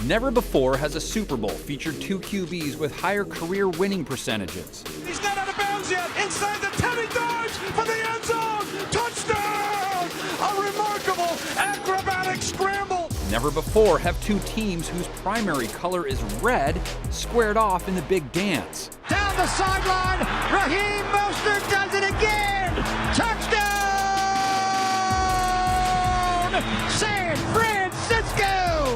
Never before has a Super Bowl featured two QBs with higher career winning percentages. He's not out of bounds yet. Inside the 10, he dives for the end zone. Touchdown! A remarkable acrobatic scramble. Never before have two teams whose primary color is red squared off in the big dance. Down the sideline, Raheem Mostert does it again. Touchdown! San Francisco!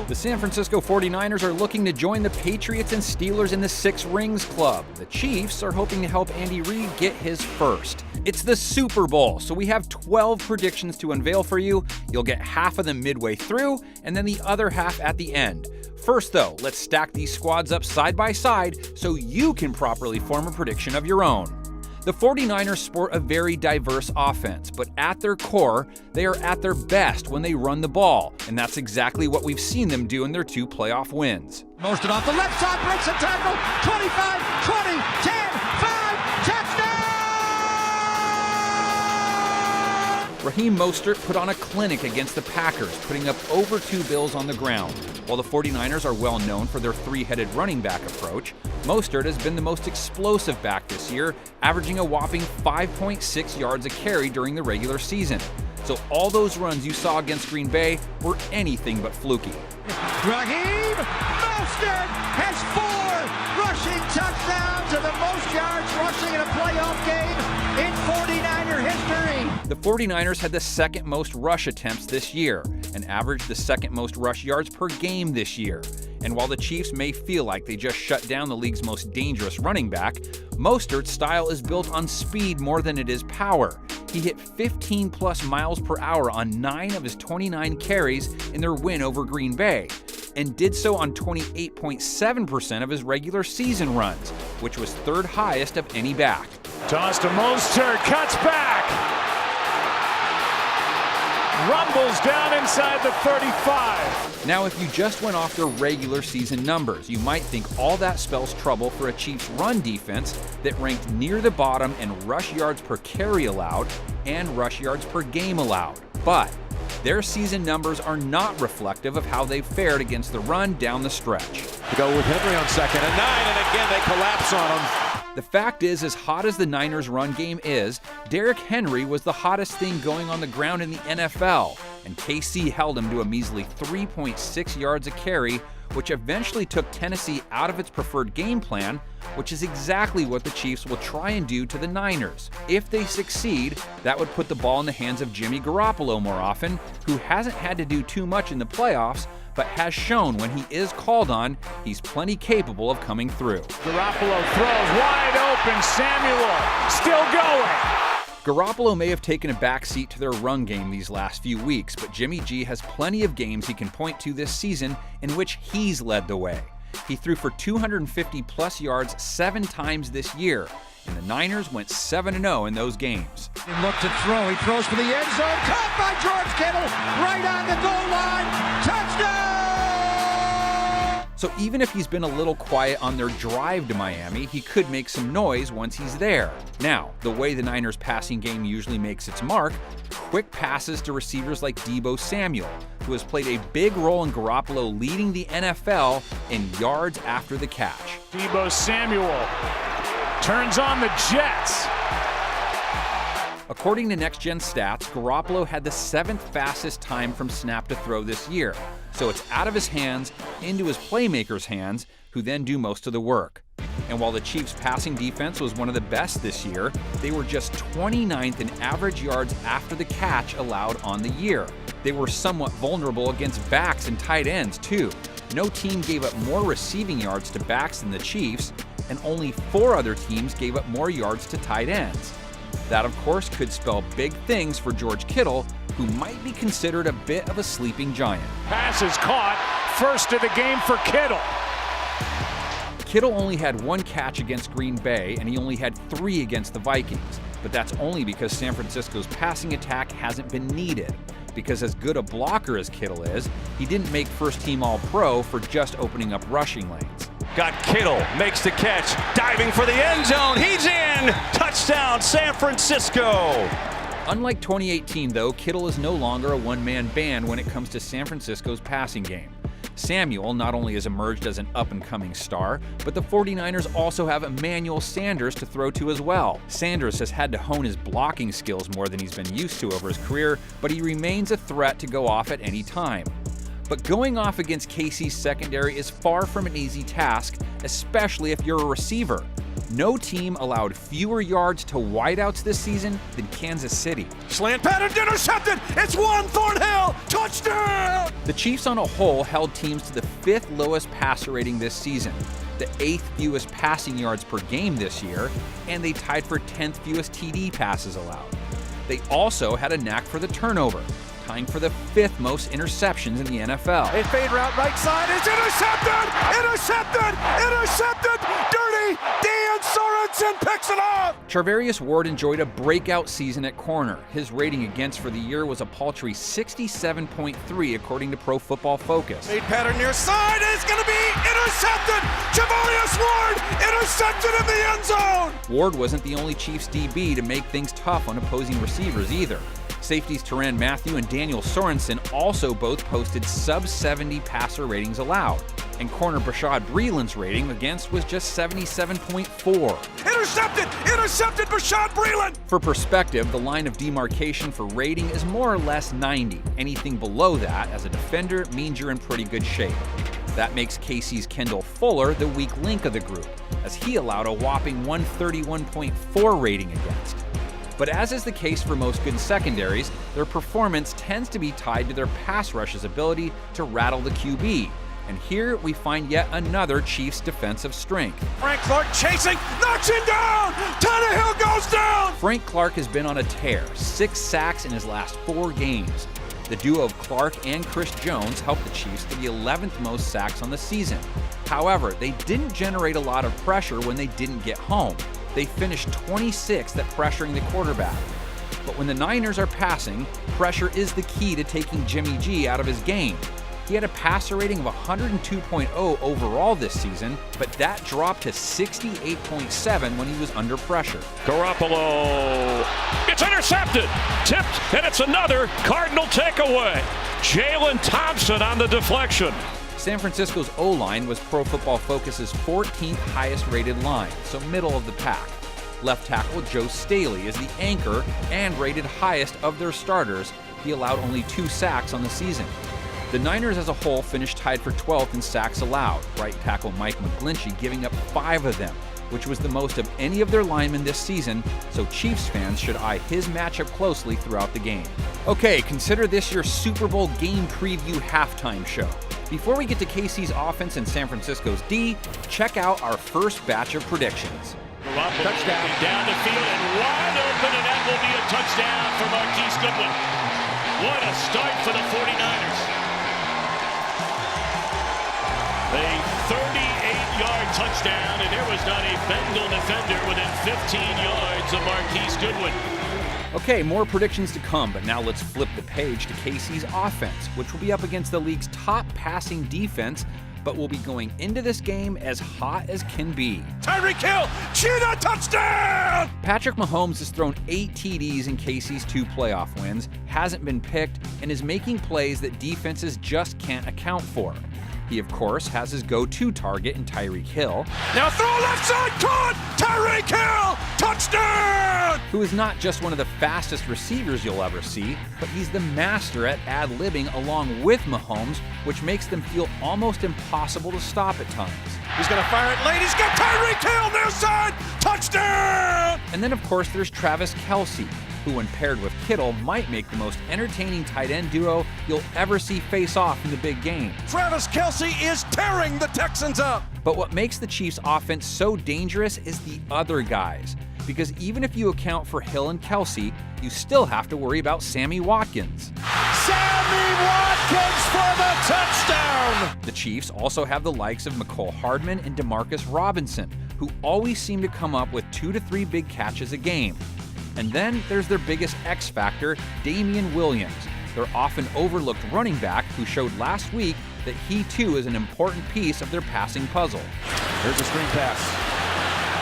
The San Francisco 49ers are looking to join the Patriots and Steelers in the Six Rings Club. The Chiefs are hoping to help Andy Reid get his first. It's the Super Bowl, so we have 12 predictions to unveil for you. You'll get half of them midway through, and then the other half at the end. First though, let's stack these squads up side by side so you can properly form a prediction of your own. The 49ers sport a very diverse offense, but at their core, they are at their best when they run the ball, and that's exactly what we've seen them do in their two playoff wins. Mostert off the left side, breaks a tackle, 25, 20, 10, 5, touchdown! Raheem Mostert put on a clinic against the Packers, putting up over 2 bills on the ground. While the 49ers are well known for their three-headed running back approach, Mostert has been the most explosive back this year, averaging a whopping 5.6 yards a carry during the regular season. So all those runs you saw against Green Bay were anything but fluky. Raheem Mostert has 4 rushing touchdowns and the most yards rushing in a playoff game in 49er history. The 49ers had the second most rush attempts this year and averaged the second most rush yards per game this year. And while the Chiefs may feel like they just shut down the league's most dangerous running back, Mostert's style is built on speed more than it is power. He hit 15+ miles per hour on 9 of his 29 carries in their win over Green Bay, and did so on 28.7% of his regular season runs, which was third highest of any back. Toss to Mostert, cuts back. Rumbles down inside the 35. Now, if you just went off their regular season numbers, you might think all that spells trouble for a Chiefs run defense that ranked near the bottom in rush yards per carry allowed and rush yards per game allowed. But their season numbers are not reflective of how they've fared against the run down the stretch. Go with Henry on 2nd and 9, and again they collapse on him. The fact is, as hot as the Niners' run game is, Derrick Henry was the hottest thing going on the ground in the NFL, and KC held him to a measly 3.6 yards a carry, which eventually took Tennessee out of its preferred game plan, which is exactly what the Chiefs will try and do to the Niners. If they succeed, that would put the ball in the hands of Jimmy Garoppolo more often, who hasn't had to do too much in the playoffs, but has shown when he is called on, he's plenty capable of coming through. Garoppolo throws wide open, Samuel still going. Garoppolo may have taken a backseat to their run game these last few weeks, but Jimmy G has plenty of games he can point to this season in which he's led the way. He threw for 250+ yards 7 times this year, and the Niners went 7-0 in those games. He looked to throw, he throws for the end zone, caught by George Kittle, right on the goal line, touchdown! So even if he's been a little quiet on their drive to Miami, he could make some noise once he's there. Now, the way the Niners passing game usually makes its mark, quick passes to receivers like Deebo Samuel, who has played a big role in Garoppolo leading the NFL in yards after the catch. Deebo Samuel turns on the Jets. According to Next Gen Stats, Garoppolo had the 7th fastest time from snap to throw this year. So it's out of his hands, into his playmakers' hands, who then do most of the work. And while the Chiefs' passing defense was one of the best this year, they were just 29th in average yards after the catch allowed on the year. They were somewhat vulnerable against backs and tight ends, too. No team gave up more receiving yards to backs than the Chiefs, and only 4 other teams gave up more yards to tight ends. That, of course, could spell big things for George Kittle, who might be considered a bit of a sleeping giant. Pass is caught, first of the game for Kittle. Kittle only had 1 catch against Green Bay, and he only had 3 against the Vikings. But that's only because San Francisco's passing attack hasn't been needed. Because as good a blocker as Kittle is, he didn't make first-team All-Pro for just opening up rushing lanes. Got Kittle, makes the catch, diving for the end zone, he's in! Touchdown, San Francisco! Unlike 2018, though, Kittle is no longer a one-man band when it comes to San Francisco's passing game. Samuel not only has emerged as an up-and-coming star, but the 49ers also have Emmanuel Sanders to throw to as well. Sanders has had to hone his blocking skills more than he's been used to over his career, but he remains a threat to go off at any time. But going off against KC's secondary is far from an easy task, especially if you're a receiver. No team allowed fewer yards to wideouts this season than Kansas City. Slant pattern intercepted. It's one Thornhill. Touchdown! The Chiefs on a whole held teams to the 5th lowest passer rating this season, the 8th fewest passing yards per game this year, and they tied for 10th fewest TD passes allowed. They also had a knack for the turnover, tying for the 5th most interceptions in the NFL. A fade route right side is intercepted! Intercepted! Intercepted! Dirty Dan Sorensen picks it up! Charvarius Ward enjoyed a breakout season at corner. His rating against for the year was a paltry 67.3 according to Pro Football Focus. Fade pattern near side is going to be intercepted! Charvarius Ward intercepted in the end zone! Ward wasn't the only Chiefs DB to make things tough on opposing receivers either. Safeties Tyrann Mathieu and Daniel Sorensen also both posted sub-70 passer ratings allowed, and corner Bashaud Breeland's rating against was just 77.4. Intercepted! Intercepted Bashaud Breeland! For perspective, the line of demarcation for rating is more or less 90. Anything below that, as a defender, means you're in pretty good shape. That makes KC's Kendall Fuller the weak link of the group, as he allowed a whopping 131.4 rating against. But as is the case for most good secondaries, their performance tends to be tied to their pass rush's ability to rattle the QB. And here we find yet another Chiefs defensive strength. Frank Clark chasing, knocks him down! Tannehill goes down! Frank Clark has been on a tear, 6 sacks in his last 4 games. The duo of Clark and Chris Jones helped the Chiefs to the 11th most sacks on the season. However, they didn't generate a lot of pressure when they didn't get home. They finished 26th at pressuring the quarterback. But when the Niners are passing, pressure is the key to taking Jimmy G out of his game. He had a passer rating of 102.0 overall this season, but that dropped to 68.7 when he was under pressure. Garoppolo. It's intercepted. Tipped, and it's another Cardinal takeaway. Jalen Thompson on the deflection. San Francisco's O-line was Pro Football Focus's 14th highest rated line, so middle of the pack. Left tackle Joe Staley is the anchor and rated highest of their starters. He allowed only 2 sacks on the season. The Niners as a whole finished tied for 12th in sacks allowed, right tackle Mike McGlinchey giving up 5 of them, which was the most of any of their linemen this season, so Chiefs fans should eye his matchup closely throughout the game. Okay, consider this your Super Bowl game preview halftime show. Before we get to KC's offense and San Francisco's D, check out our first batch of predictions. Touchdown. Down the field and wide open, and that will be a touchdown for Marquise Goodwin. What a start for the 49ers. A 38-yard touchdown, and there was not a Bengal defender within 15 yards of Marquise Goodwin. Okay, more predictions to come, but now let's flip the page to KC's offense, which will be up against the league's top passing defense, but will be going into this game as hot as can be. Tyreek Hill, Cheetah touchdown! Patrick Mahomes has thrown 8 TDs in KC's 2 playoff wins, hasn't been picked, and is making plays that defenses just can't account for. He, of course, has his go-to target in Tyreek Hill. Now throw left side, caught! Tyreek Hill, touchdown! Who is not just one of the fastest receivers you'll ever see, but he's the master at ad-libbing along with Mahomes, which makes them feel almost impossible to stop at times. He's gonna fire it late, he's got Tyreek Hill near side, touchdown! And then, of course, there's Travis Kelce, who when paired with Kittle might make the most entertaining tight end duo you'll ever see face off in the big game. Travis Kelce is tearing the Texans up! But what makes the Chiefs' offense so dangerous is the other guys. Because even if you account for Hill and Kelce, you still have to worry about Sammy Watkins. Sammy Watkins for the touchdown! The Chiefs also have the likes of Mecole Hardman and Demarcus Robinson, who always seem to come up with 2 to 3 big catches a game. And then there's their biggest X factor, Damian Williams, their often overlooked running back who showed last week that he too is an important piece of their passing puzzle. Here's a screen pass.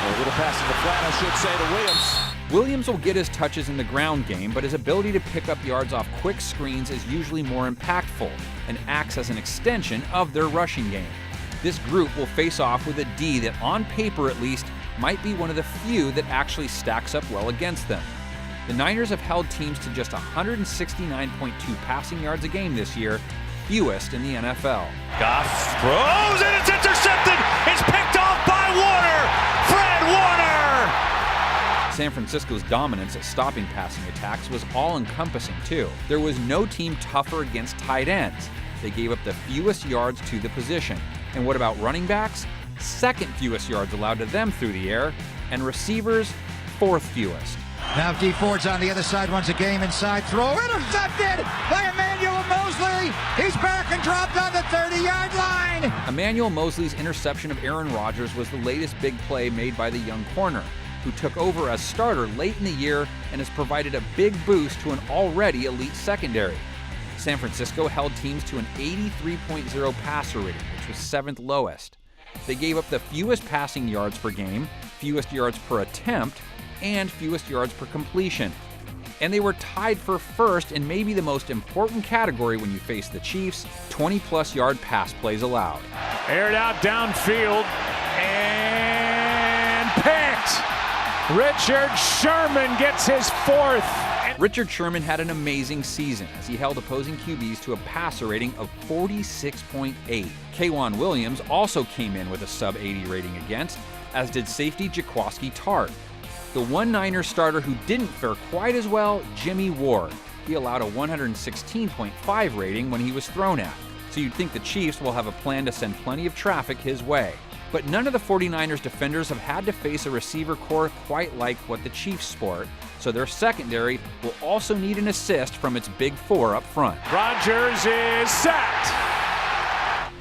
A little pass in the flat, I should say, to Williams. Williams will get his touches in the ground game, but his ability to pick up yards off quick screens is usually more impactful and acts as an extension of their rushing game. This group will face off with a D that, on paper at least, might be one of the few that actually stacks up well against them. The Niners have held teams to just 169.2 passing yards a game this year, fewest in the NFL. Goff throws and it's intercepted. It's picked off by Warner. Fred Warner. San Francisco's dominance at stopping passing attacks was all-encompassing too. There was no team tougher against tight ends. They gave up the fewest yards to the position. And what about running backs? Second fewest yards allowed to them through the air, and receivers, fourth fewest. Now D Ford's on the other side, runs a game inside, throw intercepted by Emmanuel Mosley. He's back and dropped on the 30-yard line. Emmanuel Mosley's interception of Aaron Rodgers was the latest big play made by the young corner, who took over as starter late in the year and has provided a big boost to an already elite secondary. San Francisco held teams to an 83.0 passer rating, which was 7th lowest. They gave up the fewest passing yards per game, fewest yards per attempt, and fewest yards per completion. And they were tied for first in maybe the most important category when you face the Chiefs, 20-plus yard pass plays allowed. Aired out downfield and picked. Richard Sherman gets his fourth. Richard Sherman had an amazing season as he held opposing QBs to a passer rating of 46.8. K'Wan Williams also came in with a sub-80 rating against, as did safety Jaquiski Tartt. The one Niners starter who didn't fare quite as well, Jimmy Ward. He allowed a 116.5 rating when he was thrown at, so you'd think the Chiefs will have a plan to send plenty of traffic his way. But none of the 49ers defenders have had to face a receiver corps quite like what the Chiefs sport, so their secondary will also need an assist from its big four up front. Rodgers is sacked.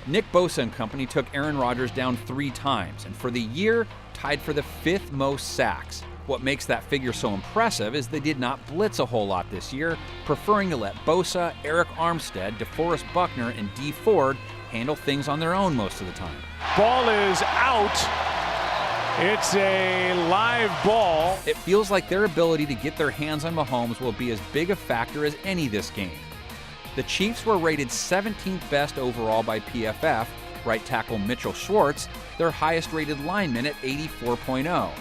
Nick Bosa and company took Aaron Rodgers down 3 times, and for the year, tied for the 5th most sacks. What makes that figure so impressive is they did not blitz a whole lot this year, preferring to let Bosa, Eric Armstead, DeForest Buckner, and D Ford handle things on their own most of the time. Ball is out. It's a live ball. It feels like their ability to get their hands on Mahomes will be as big a factor as any this game. The Chiefs were rated 17th best overall by PFF, right tackle Mitchell Schwartz, their highest rated lineman at 84.0.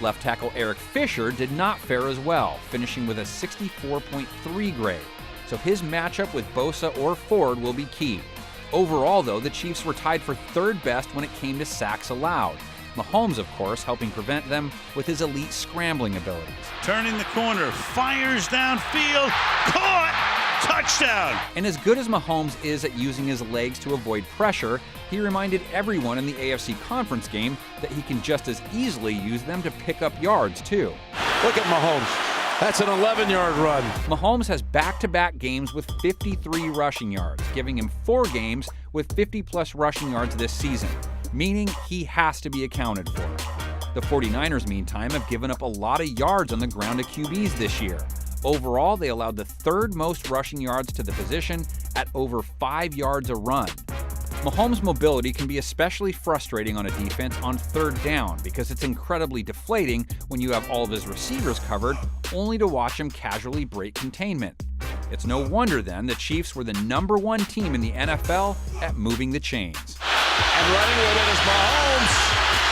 Left tackle Eric Fisher did not fare as well, finishing with a 64.3 grade, so his matchup with Bosa or Ford will be key. Overall, though, the Chiefs were tied for 3rd best when it came to sacks allowed. Mahomes, of course, helping prevent them with his elite scrambling abilities. Turning the corner, fires downfield, caught, touchdown! And as good as Mahomes is at using his legs to avoid pressure, he reminded everyone in the AFC Conference game that he can just as easily use them to pick up yards, too. Look at Mahomes. That's an 11-yard run. Mahomes has back-to-back games with 53 rushing yards, giving him 4 games with 50-plus rushing yards this season, meaning he has to be accounted for. The 49ers, meantime, have given up a lot of yards on the ground to QBs this year. Overall, they allowed the 3rd most rushing yards to the position at over 5 yards a run. Mahomes' mobility can be especially frustrating on a defense on 3rd down because it's incredibly deflating when you have all of his receivers covered, only to watch him casually break containment. It's no wonder then the Chiefs were the #1 team in the NFL at moving the chains. And running with it is Mahomes.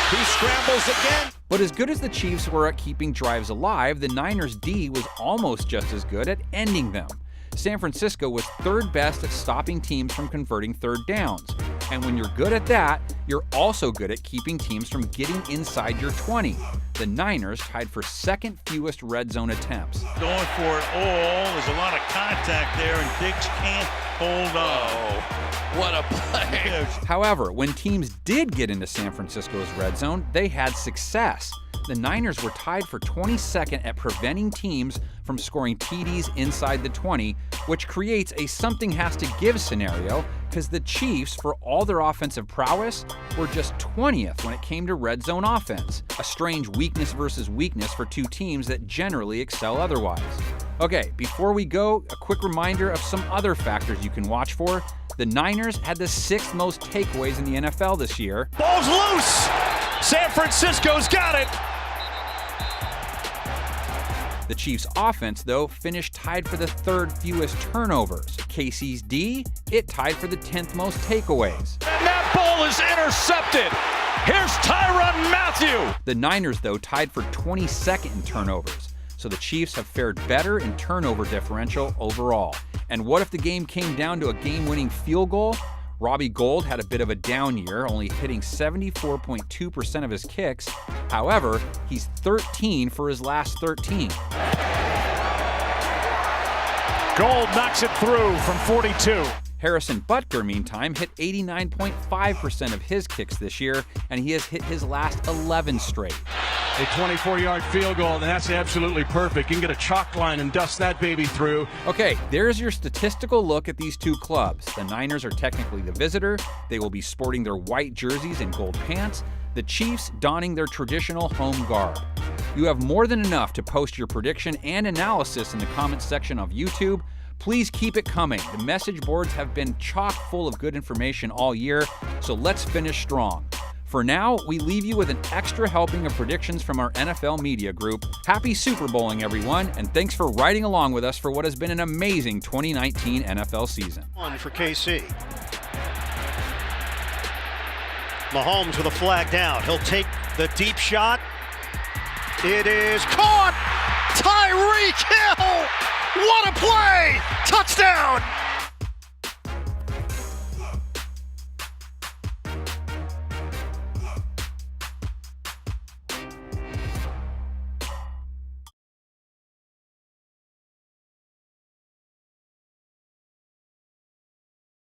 He scrambles again. But as good as the Chiefs were at keeping drives alive, the Niners' D was almost just as good at ending them. San Francisco was 3rd best at stopping teams from converting 3rd downs. And when you're good at that, you're also good at keeping teams from getting inside your 20. The Niners tied for 2nd fewest red zone attempts. Going for it all. There's a lot of contact there, and Diggs can't hold on. What a play. However, when teams did get into San Francisco's red zone, they had success. The Niners were tied for 22nd at preventing teams from scoring TDs inside the 20, which creates a something has to give scenario because the Chiefs, for all their offensive prowess, were just 20th when it came to red zone offense. A strange weakness versus weakness for two teams that generally excel otherwise. Okay, before we go, a quick reminder of some other factors you can watch for. The Niners had the 6th most takeaways in the NFL this year. Ball's loose. San Francisco's got it. The Chiefs' offense, though, finished tied for the 3rd fewest turnovers. KC's D, it tied for the 10th most takeaways. And that ball is intercepted. Here's Tyrann Mathieu. The Niners, though, tied for 22nd in turnovers. So the Chiefs have fared better in turnover differential overall. And what if the game came down to a game-winning field goal? Robbie Gould had a bit of a down year, only hitting 74.2% of his kicks. However, he's 13 for his last 13. Gould knocks it through from 42. Harrison Butker, meantime, hit 89.5% of his kicks this year, and he has hit his last 11 straight. A 24-yard field goal, and that's absolutely perfect. You can get a chalk line and dust that baby through. Okay, there's your statistical look at these two clubs. The Niners are technically the visitor. They will be sporting their white jerseys and gold pants. The Chiefs donning their traditional home garb. You have more than enough to post your prediction and analysis in the comments section of YouTube. Please keep it coming. The message boards have been chock full of good information all year, so let's finish strong. For now, we leave you with an extra helping of predictions from our NFL media group. Happy Super Bowling, everyone, and thanks for riding along with us for what has been an amazing 2019 NFL season. One for KC. Mahomes with a flag down. He'll take the deep shot. It is caught! Tyreek Hill! What a play! Touchdown!